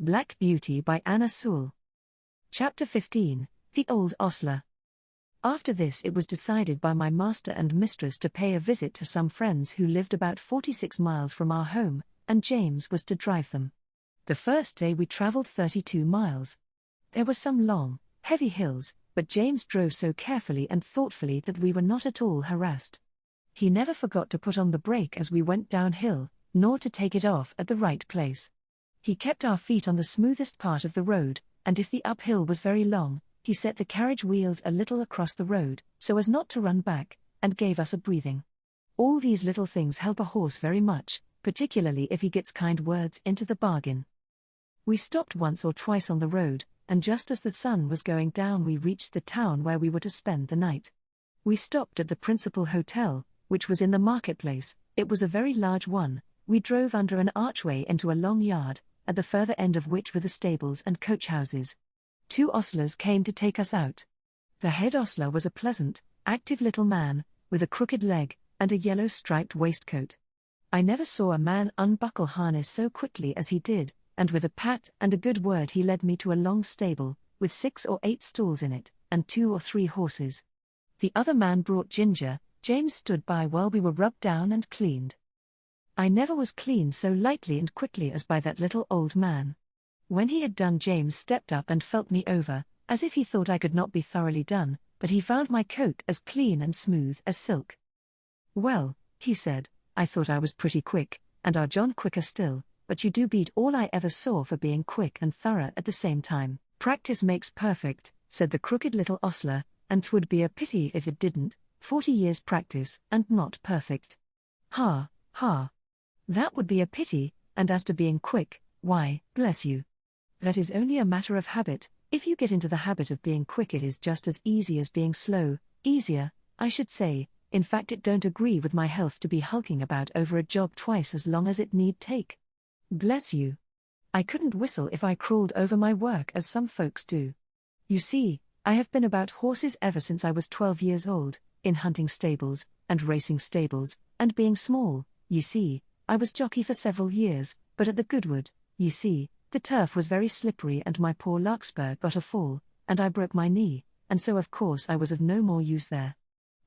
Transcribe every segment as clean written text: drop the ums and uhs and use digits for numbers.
Black Beauty by Anna Sewell. Chapter 15, The Old Hostler. After this it was decided by my master and mistress to pay a visit to some friends who lived about 46 miles from our home, and James was to drive them. The first day we travelled 32 miles. There were some long, heavy hills, but James drove so carefully and thoughtfully that we were not at all harassed. He never forgot to put on the brake as we went downhill, nor to take it off at the right place. He kept our feet on the smoothest part of the road, and if the uphill was very long, he set the carriage wheels a little across the road, so as not to run back, and gave us a breathing. All these little things help a horse very much, particularly if he gets kind words into the bargain. We stopped once or twice on the road, and just as the sun was going down we reached the town where we were to spend the night. We stopped at the principal hotel, which was in the marketplace. It was a very large one. We drove under an archway into a long yard, at the further end of which were the stables and coach houses. 2 ostlers came to take us out. The head ostler was a pleasant, active little man, with a crooked leg, and a yellow striped waistcoat. I never saw a man unbuckle harness so quickly as he did, and with a pat and a good word he led me to a long stable, with 6 or 8 stalls in it, and 2 or 3 horses. The other man brought ginger. James stood by while we were rubbed down and cleaned. I never was cleaned so lightly and quickly as by that little old man. When he had done, James stepped up and felt me over, as if he thought I could not be thoroughly done, but he found my coat as clean and smooth as silk. "Well," he said, "I thought I was pretty quick, and our John quicker still, but you do beat all I ever saw for being quick and thorough at the same time." "Practice makes perfect," said the crooked little ostler, "and 'twould be a pity if it didn't. 40 years practice, and not perfect." "Ha, ha. That would be a pity, and as to being quick, why, bless you, that is only a matter of habit. If you get into the habit of being quick it is just as easy as being slow, easier, I should say. In fact it don't agree with my health to be hulking about over a job twice as long as it need take. Bless you. I couldn't whistle if I crawled over my work as some folks do. You see, I have been about horses ever since I was 12 years old, in hunting stables, and racing stables, and being small, you see. I was jockey for several years, but at the Goodwood, you see, the turf was very slippery and my poor larkspur got a fall, and I broke my knee, and so of course I was of no more use there.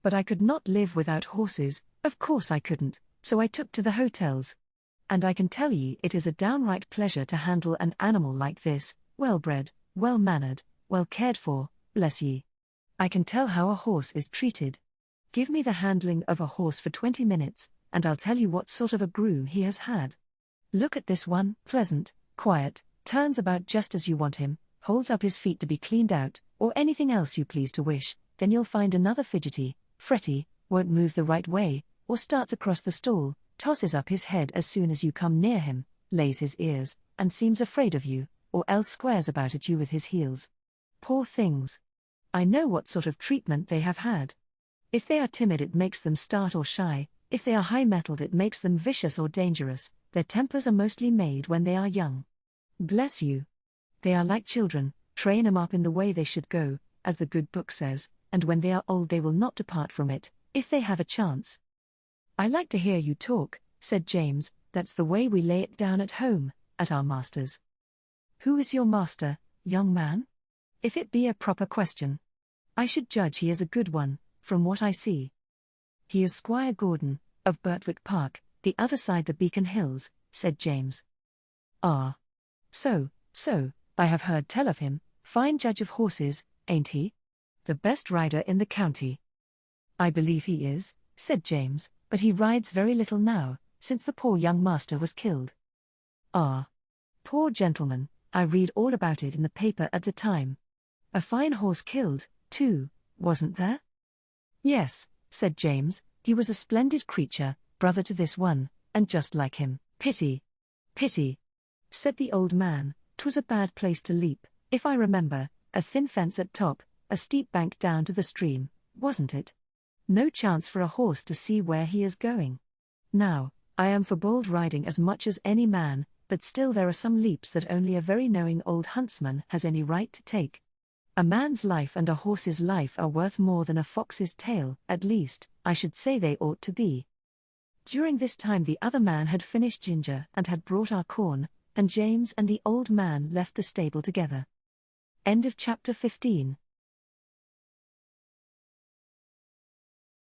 But I could not live without horses, of course I couldn't, so I took to the hotels. And I can tell ye it is a downright pleasure to handle an animal like this, well-bred, well-mannered, well cared for, bless ye. I can tell how a horse is treated. Give me the handling of a horse for 20 minutes, and I'll tell you what sort of a groom he has had. Look at this one, pleasant, quiet, turns about just as you want him, holds up his feet to be cleaned out, or anything else you please to wish. Then you'll find another fidgety, fretty, won't move the right way, or starts across the stall, tosses up his head as soon as you come near him, lays his ears, and seems afraid of you, or else squares about at you with his heels. Poor things. I know what sort of treatment they have had. If they are timid it makes them start or shy. If they are high-mettled it makes them vicious or dangerous. Their tempers are mostly made when they are young. Bless you. They are like children, train 'em up in the way they should go, as the good book says, and when they are old they will not depart from it, if they have a chance. "I like to hear you talk," said James. "That's the way we lay it down at home, at our master's." "Who is your master, young man? If it be a proper question. I should judge he is a good one, from what I see." "He is Squire Gordon, of Birtwick Park, the other side the Beacon Hills," said James. "Ah. So, I have heard tell of him. Fine judge of horses, ain't he? The best rider in the county." "I believe he is," said James, "but he rides very little now, since the poor young master was killed." "Ah. Poor gentleman, I read all about it in the paper at the time. A fine horse killed, too, wasn't there?" "Yes," said James, "he was a splendid creature, brother to this one, and just like him." Pity, said the old man. "'Twas a bad place to leap, if I remember, a thin fence at top, a steep bank down to the stream, wasn't it? No chance for a horse to see where he is going. Now, I am for bold riding as much as any man, but still there are some leaps that only a very knowing old huntsman has any right to take. A man's life and a horse's life are worth more than a fox's tail, at least, I should say they ought to be." During this time the other man had finished ginger and had brought our corn, and James and the old man left the stable together. End of chapter 15.